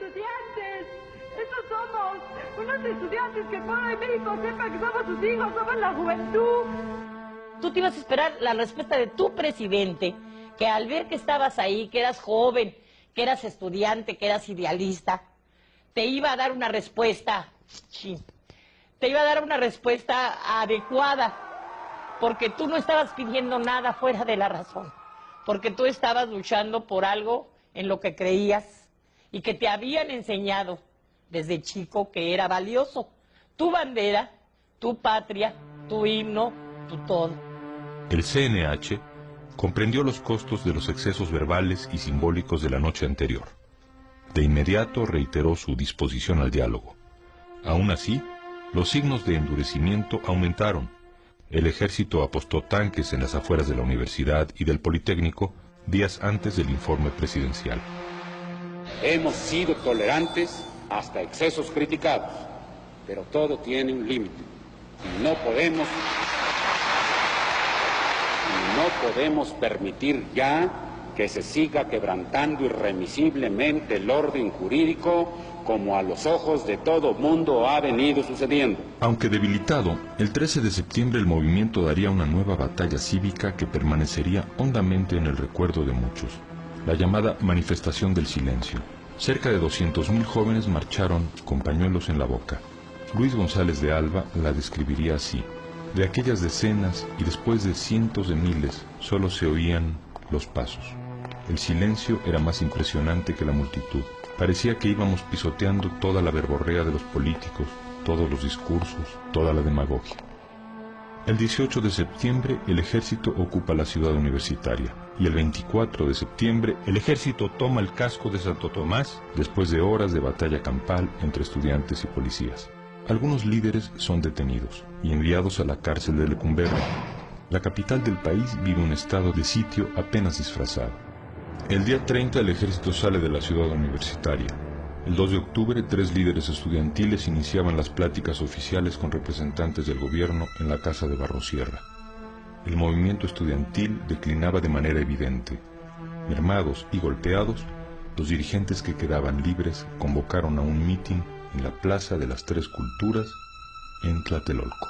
estudiantes. Esos somos unos estudiantes que el pueblo de México sepa que somos sus hijos, somos la juventud. Tú te ibas a esperar la respuesta de tu presidente, que al ver que estabas ahí, que eras joven, que eras estudiante, que eras idealista, te iba a dar una respuesta, te iba a dar una respuesta adecuada, porque tú no estabas pidiendo nada fuera de la razón, porque tú estabas luchando por algo en lo que creías y que te habían enseñado desde chico que era valioso. Tu bandera, tu patria, tu himno, tu todo. El CNH comprendió los costos de los excesos verbales y simbólicos de la noche anterior. De inmediato reiteró su disposición al diálogo. Aún así, los signos de endurecimiento aumentaron. El ejército apostó tanques en las afueras de la universidad y del Politécnico días antes del informe presidencial. Hemos sido tolerantes hasta excesos criticados, pero todo tiene un límite. Y no podemos permitir ya que se siga quebrantando irremisiblemente el orden jurídico como a los ojos de todo mundo ha venido sucediendo. Aunque debilitado, el 13 de septiembre el movimiento daría una nueva batalla cívica que permanecería hondamente en el recuerdo de muchos, la llamada Manifestación del Silencio. Cerca de 200.000 jóvenes marcharon con pañuelos en la boca. Luis González de Alba la describiría así: de aquellas decenas y después de cientos de miles, solo se oían los pasos. El silencio era más impresionante que la multitud. Parecía que íbamos pisoteando toda la verborrea de los políticos, todos los discursos, toda la demagogia. El 18 de septiembre el ejército ocupa la ciudad universitaria y el 24 de septiembre el ejército toma el casco de Santo Tomás después de horas de batalla campal entre estudiantes y policías. Algunos líderes son detenidos y enviados a la cárcel de Lecumberri. La capital del país vive un estado de sitio apenas disfrazado. El día 30 el ejército sale de la ciudad universitaria. El 2 de octubre 3 líderes estudiantiles iniciaban las pláticas oficiales con representantes del gobierno en la casa de Barrosierra. El movimiento estudiantil declinaba de manera evidente. Mermados y golpeados, los dirigentes que quedaban libres convocaron a un mitin en la Plaza de las Tres Culturas, en Tlatelolco.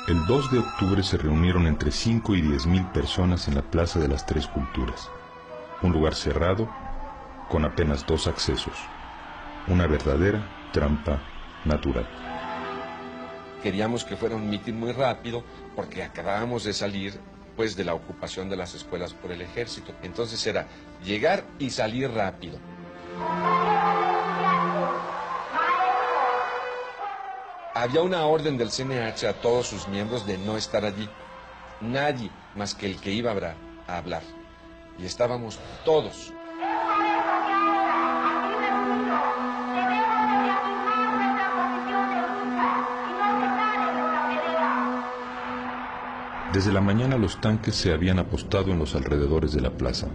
El 2 de octubre se reunieron entre 5 y 10.000 personas en la Plaza de las Tres Culturas, un lugar cerrado con apenas 2 accesos, una verdadera trampa natural. Queríamos que fuera un mitin muy rápido porque acabábamos de salir pues de la ocupación de las escuelas por el ejército. Entonces era llegar y salir rápido. Había una orden del CNH a todos sus miembros de no estar allí. Nadie más que el que iba a hablar. Y estábamos todos. Desde la mañana los tanques se habían apostado en los alrededores de la plaza.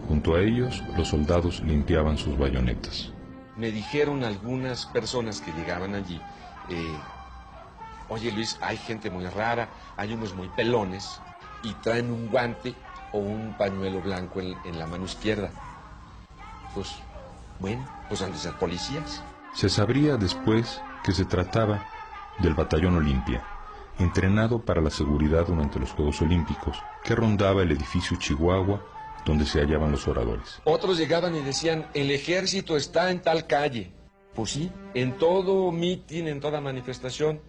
Junto a ellos, los soldados limpiaban sus bayonetas. Me dijeron algunas personas que llegaban allí, oye Luis, hay gente muy rara, hay unos muy pelones y traen un guante o un pañuelo blanco en la mano izquierda. Pues, bueno, pues han de ser policías. Se sabría después que se trataba del Batallón Olimpia, entrenado para la seguridad durante los Juegos Olímpicos, que rondaba el edificio Chihuahua donde se hallaban los oradores. Otros llegaban y decían, el ejército está en tal calle. Pues sí, en todo mitin, en toda manifestación,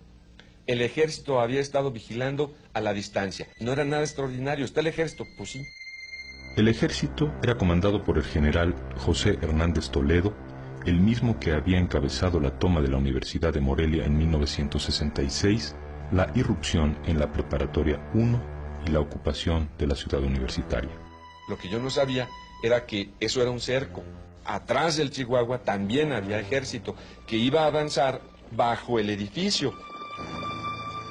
el ejército había estado vigilando a la distancia. No era nada extraordinario, está el ejército, pues sí. El ejército era comandado por el general José Hernández Toledo, el mismo que había encabezado la toma de la Universidad de Morelia en 1966, la irrupción en la Preparatoria 1 y la ocupación de la ciudad universitaria. Lo que yo no sabía era que eso era un cerco. Atrás del Chihuahua también había ejército que iba a avanzar bajo el edificio.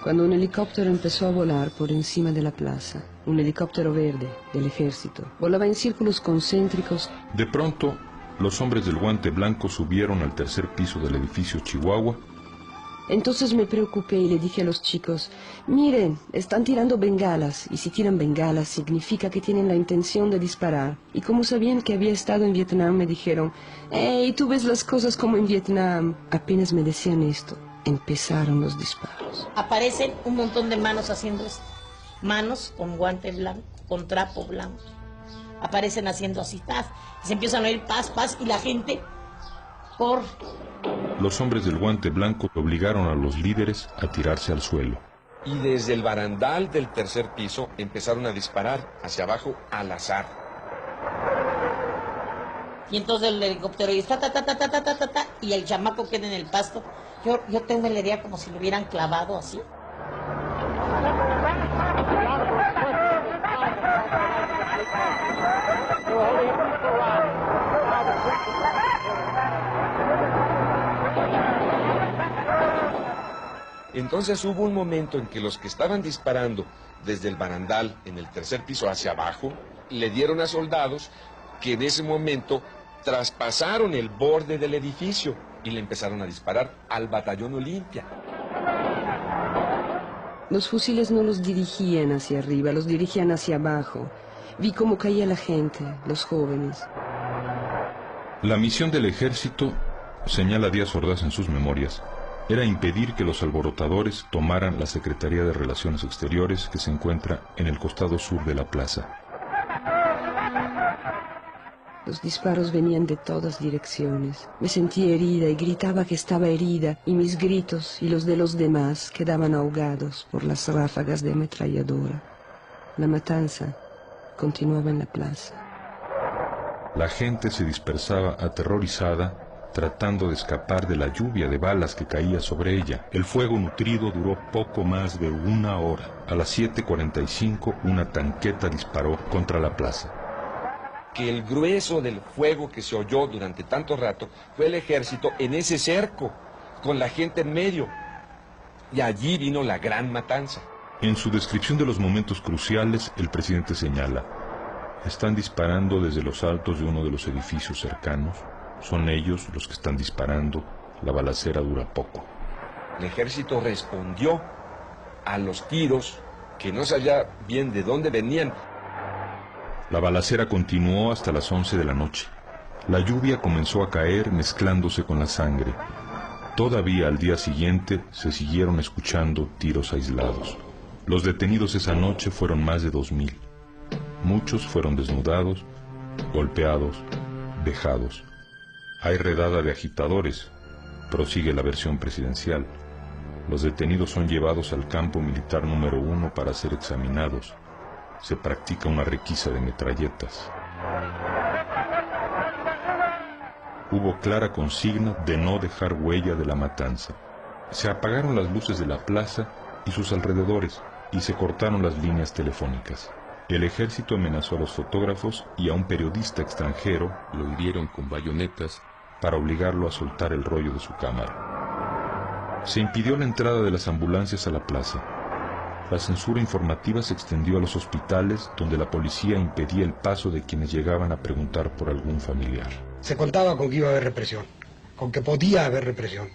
Cuando un helicóptero empezó a volar por encima de la plaza, un helicóptero verde del ejército, volaba en círculos concéntricos. De pronto, los hombres del guante blanco subieron al tercer piso del edificio Chihuahua Entonces me preocupé y le dije a los chicos, miren, están tirando bengalas, y si tiran bengalas significa que tienen la intención de disparar. Y como sabían que había estado en Vietnam, me dijeron, hey, tú ves las cosas como en Vietnam. Apenas me decían esto, empezaron los disparos. Aparecen un montón de manos haciendo esto. Manos con guante blanco, con trapo blanco. Aparecen haciendo así, ¡paz! Y se empiezan a oír paz, paz, y la gente corre. Los hombres del guante blanco obligaron a los líderes a tirarse al suelo. Y desde el barandal del tercer piso empezaron a disparar hacia abajo al azar. Y entonces el helicóptero y ta, ta, ta, ta, ta, ta, ta, ta, y el chamaco queda en el pasto. Yo tengo la idea como si lo hubieran clavado así. Entonces hubo un momento en que los que estaban disparando desde el barandal en el tercer piso hacia abajo, le dieron a soldados que en ese momento traspasaron el borde del edificio y le empezaron a disparar al batallón Olimpia. Los fusiles no los dirigían hacia arriba, los dirigían hacia abajo. Vi cómo caía la gente, los jóvenes. La misión del ejército, señala Díaz Ordaz en sus memorias, era impedir que los alborotadores tomaran la Secretaría de Relaciones Exteriores que se encuentra en el costado sur de la plaza. Los disparos venían de todas direcciones. Me sentí herida y gritaba que estaba herida, y mis gritos y los de los demás quedaban ahogados por las ráfagas de ametralladora. La matanza continuaba en la plaza. La gente se dispersaba aterrorizada, tratando de escapar de la lluvia de balas que caía sobre ella. El fuego nutrido duró poco más de una hora. A las 7:45 una tanqueta disparó contra la plaza. Que el grueso del fuego que se oyó durante tanto rato fue el ejército en ese cerco, con la gente en medio. Y allí vino la gran matanza. En su descripción de los momentos cruciales, el presidente señala: están disparando desde los altos de uno de los edificios cercanos. Son ellos los que están disparando. La balacera dura poco. El ejército respondió a los tiros que no sabía bien de dónde venían. La balacera continuó hasta las 11 de la noche. La lluvia comenzó a caer mezclándose con la sangre. Todavía al día siguiente se siguieron escuchando tiros aislados. Los detenidos esa noche fueron más de 2000. Muchos fueron desnudados, golpeados, vejados. Hay redada de agitadores, prosigue la versión presidencial. Los detenidos son llevados al campo militar número 1 para ser examinados. Se practica una requisa de metralletas. Hubo clara consigna de no dejar huella de la matanza. Se apagaron las luces de la plaza y sus alrededores y se cortaron las líneas telefónicas. El ejército amenazó a los fotógrafos y a un periodista extranjero, lo hirieron con bayonetas para obligarlo a soltar el rollo de su cámara. Se impidió la entrada de las ambulancias a la plaza. La censura informativa se extendió a los hospitales, donde la policía impedía el paso de quienes llegaban a preguntar por algún familiar. Se contaba con que iba a haber represión, con que podía haber represión,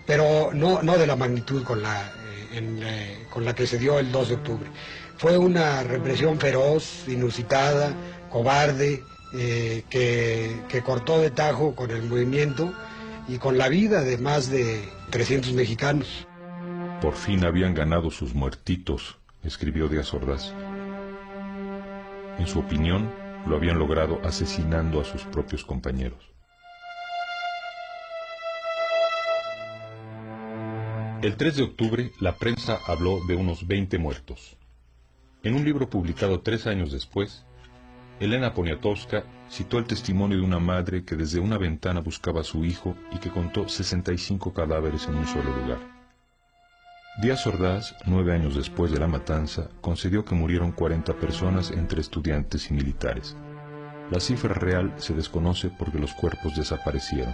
pero no de la magnitud con la que se dio el 2 de octubre. Fue una represión feroz, inusitada, cobarde, que cortó de tajo con el movimiento y con la vida de más de 300 mexicanos. Por fin habían ganado sus muertitos, escribió Díaz Ordaz. En su opinión, lo habían logrado asesinando a sus propios compañeros. El 3 de octubre, la prensa habló de unos 20 muertos. En un libro publicado 3 años después, Elena Poniatowska citó el testimonio de una madre que desde una ventana buscaba a su hijo y que contó 65 cadáveres en un solo lugar. Díaz Ordaz, 9 años después de la matanza, concedió que murieron 40 personas entre estudiantes y militares. La cifra real se desconoce porque los cuerpos desaparecieron.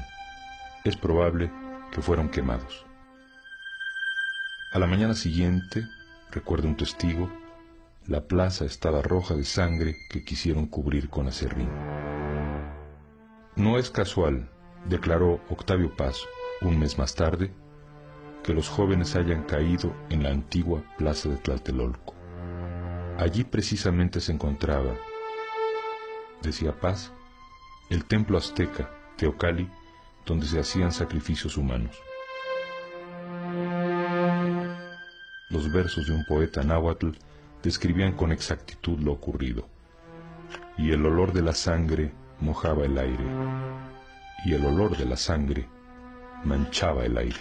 Es probable que fueron quemados. A la mañana siguiente, recuerda un testigo, la plaza estaba roja de sangre que quisieron cubrir con aserrín. No es casual, declaró Octavio Paz un mes más tarde, que los jóvenes hayan caído en la antigua plaza de Tlatelolco. Allí precisamente se encontraba, decía Paz, el templo azteca, Teocalli, donde se hacían sacrificios humanos. Los versos de un poeta náhuatl describían con exactitud lo ocurrido. Y el olor de la sangre mojaba el aire, y el olor de la sangre manchaba el aire.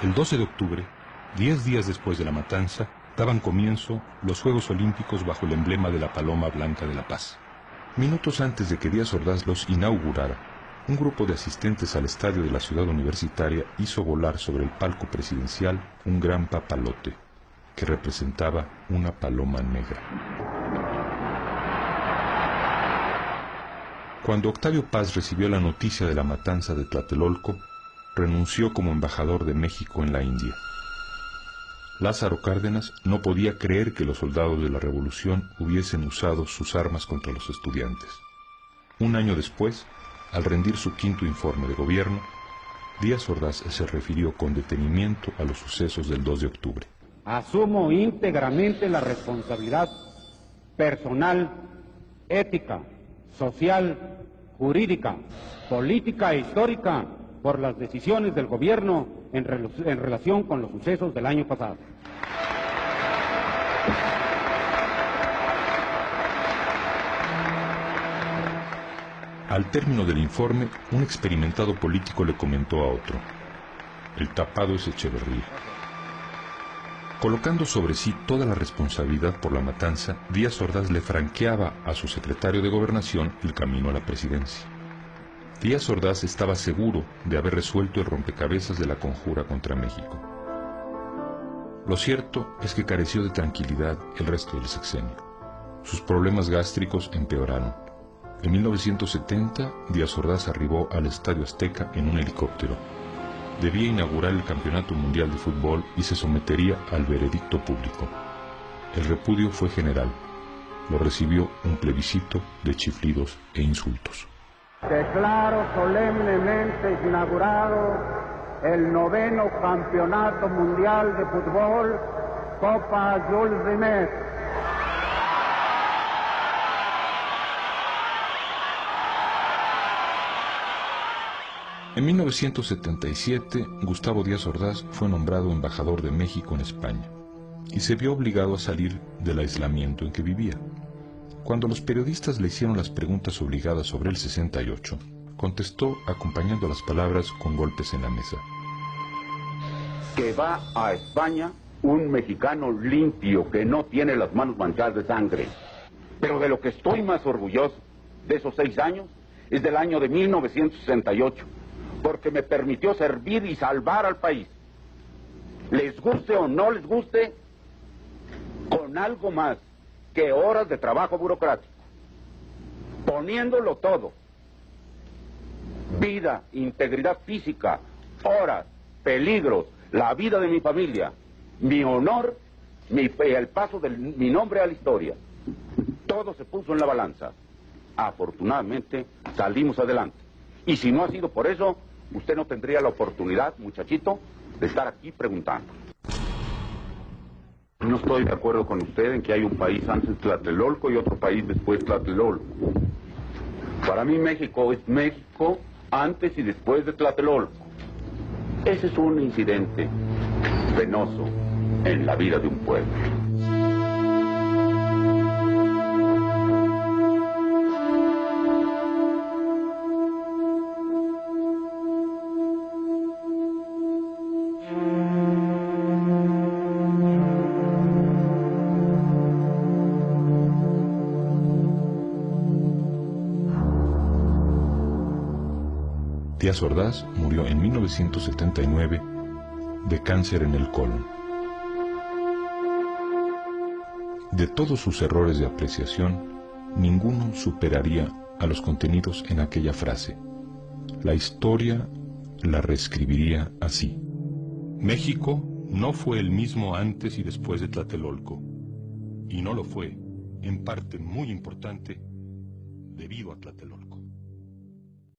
El 12 de octubre, 10 días después de la matanza, daban comienzo los Juegos Olímpicos bajo el emblema de la Paloma Blanca de la Paz. Minutos antes de que Díaz Ordaz los inaugurara, un grupo de asistentes al estadio de la ciudad universitaria hizo volar sobre el palco presidencial un gran papalote que representaba una paloma negra. Cuando Octavio Paz recibió la noticia de la matanza de Tlatelolco, renunció como embajador de México en la India. Lázaro Cárdenas no podía creer que los soldados de la revolución hubiesen usado sus armas contra los estudiantes. Un año después, al rendir su quinto informe de gobierno, Díaz Ordaz se refirió con detenimiento a los sucesos del 2 de octubre. Asumo íntegramente la responsabilidad personal, ética, social, jurídica, política e histórica por las decisiones del gobierno en relación con los sucesos del año pasado. Al término del informe, un experimentado político le comentó a otro: el tapado es Echeverría. Colocando sobre sí toda la responsabilidad por la matanza, Díaz Ordaz le franqueaba a su secretario de Gobernación el camino a la presidencia. Díaz Ordaz estaba seguro de haber resuelto el rompecabezas de la conjura contra México. Lo cierto es que careció de tranquilidad el resto del sexenio. Sus problemas gástricos empeoraron. En 1970, Díaz Ordaz arribó al Estadio Azteca en un helicóptero. Debía inaugurar el Campeonato Mundial de Fútbol y se sometería al veredicto público. El repudio fue general. Lo recibió un plebiscito de chiflidos e insultos. Declaro solemnemente inaugurado el 9º Campeonato Mundial de Fútbol, Copa Jules Rimet. En 1977, Gustavo Díaz Ordaz fue nombrado embajador de México en España y se vio obligado a salir del aislamiento en que vivía. Cuando los periodistas le hicieron las preguntas obligadas sobre el 68, contestó acompañando las palabras con golpes en la mesa. Que va a España un mexicano limpio que no tiene las manos manchadas de sangre. Pero de lo que estoy más orgulloso de esos 6 años es del año de 1968, porque me permitió servir y salvar al país. Les guste o no les guste, con algo más que horas de trabajo burocrático, poniéndolo todo: vida, integridad física, horas, peligros, la vida de mi familia, mi honor, el paso de mi nombre a la historia. Todo se puso en la balanza. Afortunadamente salimos adelante. Y si no ha sido por eso, usted no tendría la oportunidad, muchachito, de estar aquí preguntando. No estoy de acuerdo con usted en que hay un país antes de Tlatelolco y otro país después de Tlatelolco. Para mí México es México antes y después de Tlatelolco. Ese es un incidente penoso en la vida de un pueblo. Díaz Ordaz murió en 1979 de cáncer en el colon. De todos sus errores de apreciación, ninguno superaría a los contenidos en aquella frase. La historia la reescribiría así: México no fue el mismo antes y después de Tlatelolco, y no lo fue en parte muy importante debido a Tlatelolco.